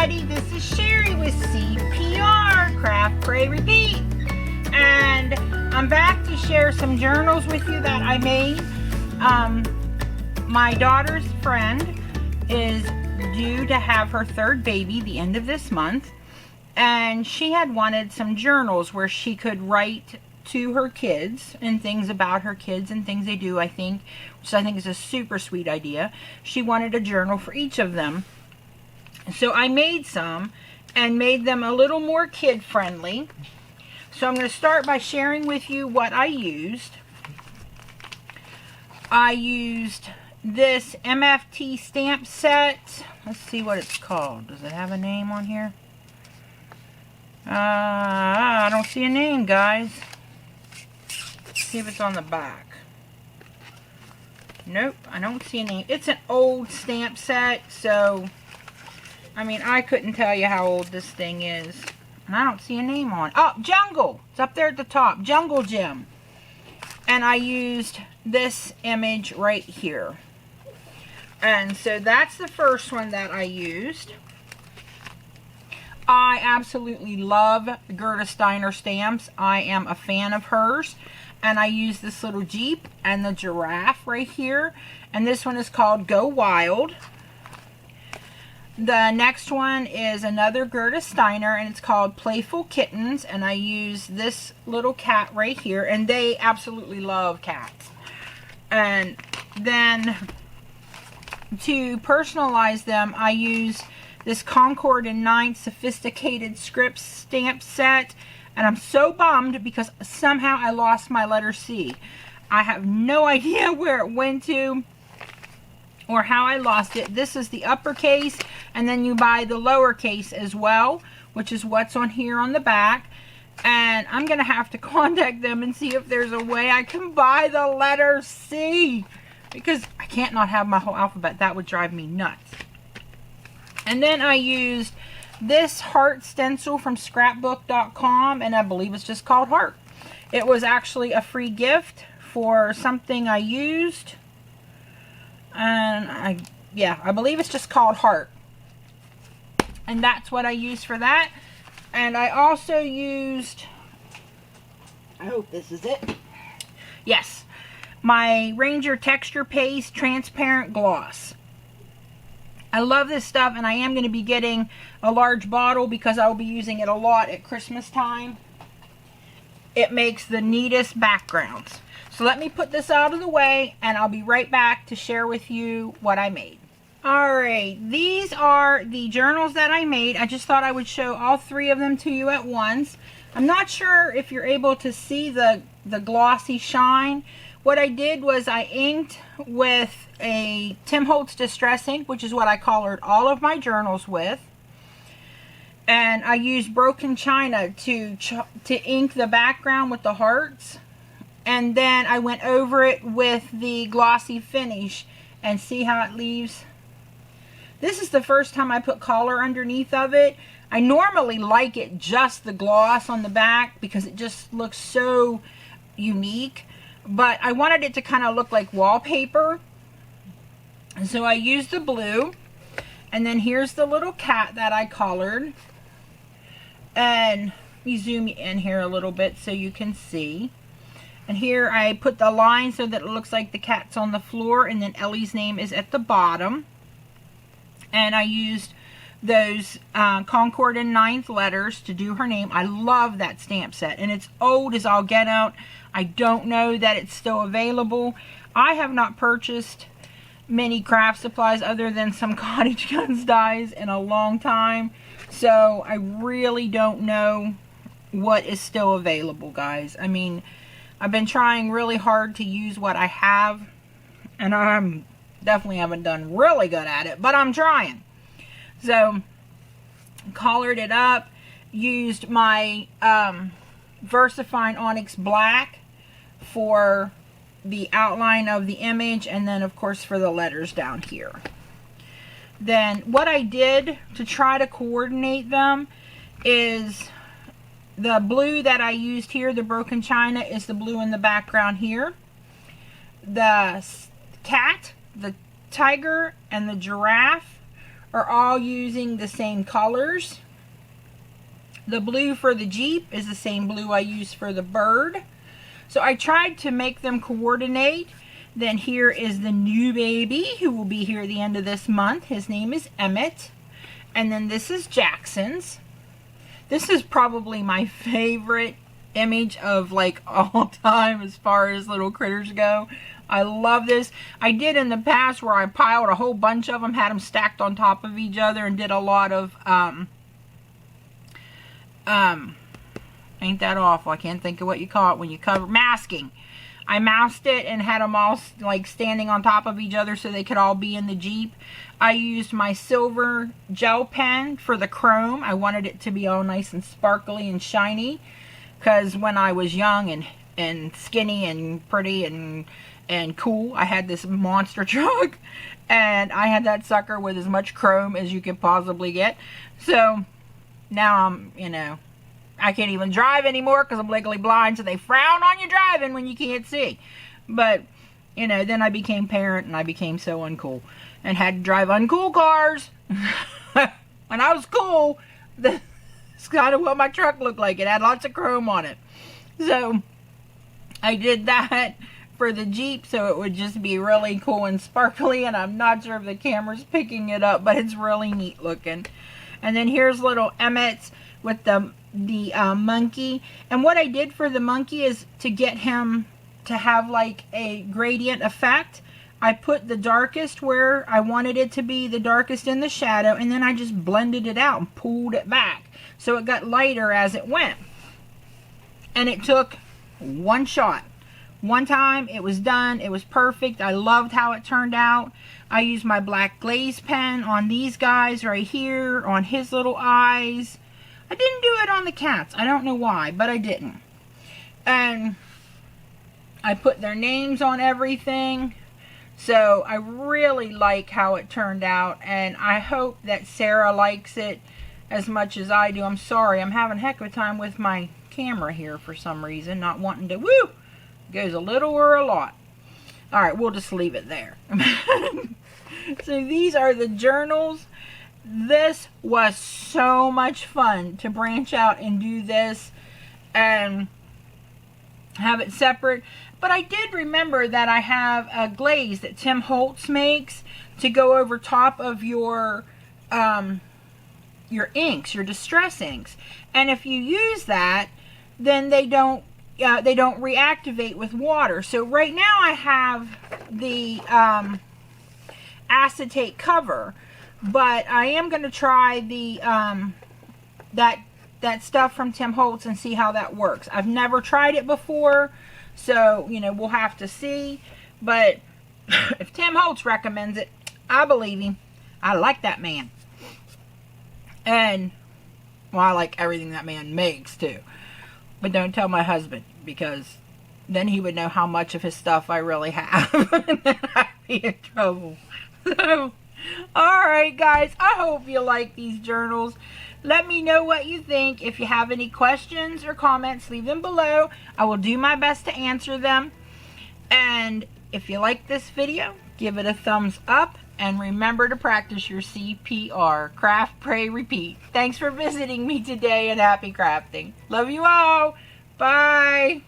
everybody, this is Sherry with CPR, Craft, Pray, Repeat. And I'm back to share some journals with you that I made. My daughter's friend is due to have her third baby the end of this month. And she had wanted some journals where she could write to her kids and things about her kids and things they do, I think, which I think is a super sweet idea. She wanted a journal for each of them. So I made some and made them a little more kid friendly. So I'm going to start by sharing with you what I used. I used this MFT stamp set. Let's see what it's called. Does it have a name on here? I don't see a name, guys. Let's see if it's on the back. Nope, I don't see a name. It's an old stamp set, so I mean, I couldn't tell you how old this thing is. And I don't see a name on it. Oh, Jungle. It's up there at the top. Jungle Gym. And I used this image right here. And so that's the first one that I used. I absolutely love Gerda Steiner stamps. I am a fan of hers. And I use this little Jeep and the giraffe right here. And this one is called Go Wild. The next one is another Gerda Steiner, and it's called Playful Kittens, and I use this little cat right here, and they absolutely love cats. And then to personalize them, I use this Concord and 9 Sophisticated Scripts stamp set, and I'm so bummed because somehow I lost my letter C. I have no idea where it went to or how I lost it. This is the uppercase, and then you buy the lowercase as well, which is what's on here on the back. And I'm gonna have to contact them and see if there's a way I can buy the letter C, because I can't not have my whole alphabet. That would drive me nuts. And then I used this heart stencil from scrapbook.com, and I believe it's just called Heart. It was actually a free gift for something I used. And I believe it's just called Heart. And that's what I used for that. And I also used, I hope this is it. Yes, my Ranger Texture Paste Transparent Gloss. I love this stuff, and I am going to be getting a large bottle because I'll be using it a lot at Christmas time. It makes the neatest backgrounds. So let me put this out of the way, and I'll be right back to share with you what I made. Alright, these are the journals that I made. I just thought I would show all three of them to you at once. I'm not sure if you're able to see the glossy shine. What I did was I inked with a Tim Holtz Distress ink, which is what I colored all of my journals with. And I used broken china to ink the background with the hearts. And then I went over it with the glossy finish, and see how it leaves. This is the first time I put color underneath of it. I normally like it just the gloss on the back because it just looks so unique. But I wanted it to kind of look like wallpaper. And so I used the blue. And then here's the little cat that I colored. And let me zoom in here a little bit so you can see. And here I put the line so that it looks like the cat's on the floor, and then Ellie's name is at the bottom. And I used those Concord and 9th letters to do her name. I love that stamp set, and it's old as all get out. I don't know that it's still available. I have not purchased many craft supplies other than some Cottage Guns dies in a long time. So I really don't know what is still available, guys. I mean, I've been trying really hard to use what I have, and I'm definitely haven't done really good at it, but I'm trying. So, colored it up, used my VersaFine Onyx Black for the outline of the image, and then of course for the letters down here. Then what I did to try to coordinate them is the blue that I used here, the broken china, is the blue in the background here. The cat, the tiger, and the giraffe are all using the same colors. The blue for the Jeep is the same blue I use for the bird. So I tried to make them coordinate. Then here is the new baby who will be here at the end of this month. His name is Emmett. And then this is Jackson's. This is probably my favorite image of like all time as far as little critters go. I love this. I did in the past where I piled a whole bunch of them, had them stacked on top of each other, and did a lot of ain't that awful? I can't think of what you call it when you cover masking. I masked it and had them all like standing on top of each other so they could all be in the Jeep. I used my silver gel pen for the chrome. I wanted it to be all nice and sparkly and shiny, because when I was young and skinny and pretty and cool, I had this monster truck, and I had that sucker with as much chrome as you could possibly get. So now I'm, you know, I can't even drive anymore because I'm legally blind, so they frown on you driving when you can't see. But, you know, then I became parent and I became so uncool and had to drive uncool cars. When I was cool, that's kind of what my truck looked like. It had lots of chrome on it. So I did that for the Jeep so it would just be really cool and sparkly, and I'm not sure if the camera's picking it up, but it's really neat looking. And then here's little Emmett with the monkey. And what I did for the monkey is to get him to have like a gradient effect. I put the darkest where I wanted it to be, the darkest in the shadow, and then I just blended it out and pulled it back so it got lighter as it went. And it took one shot. One time, it was done. It was perfect. I loved how it turned out. I used my black glaze pen on these guys right here, on his little eyes. I didn't do it on the cats. I don't know why, but I didn't. And I put their names on everything. So I really like how it turned out, and I hope that Sarah likes it as much as I do. I'm sorry, I'm having a heck of a time with my camera here for some reason, not wanting to, woo, goes a little or a lot. All right, we'll just leave it there. So these are the journals. This was so much fun to branch out and do this and have it separate. But I did remember that I have a glaze that Tim Holtz makes to go over top of your inks, your distress inks. And if you use that, then they don't reactivate with water. So right now I have the acetate cover, but I am going to try the that stuff from Tim Holtz and see how that works. I've never tried it before, so you know, we'll have to see. But if Tim Holtz recommends it, I believe him. I like that man. And well, I like everything that man makes too. But don't tell my husband, because then he would know how much of his stuff I really have. And then I'd be in trouble. So, alright guys, I hope you like these journals. Let me know what you think. If you have any questions or comments, leave them below. I will do my best to answer them. And if you like this video, give it a thumbs up. And remember to practice your CPR. Craft, pray, repeat. Thanks for visiting me today, and happy crafting. Love you all. Bye.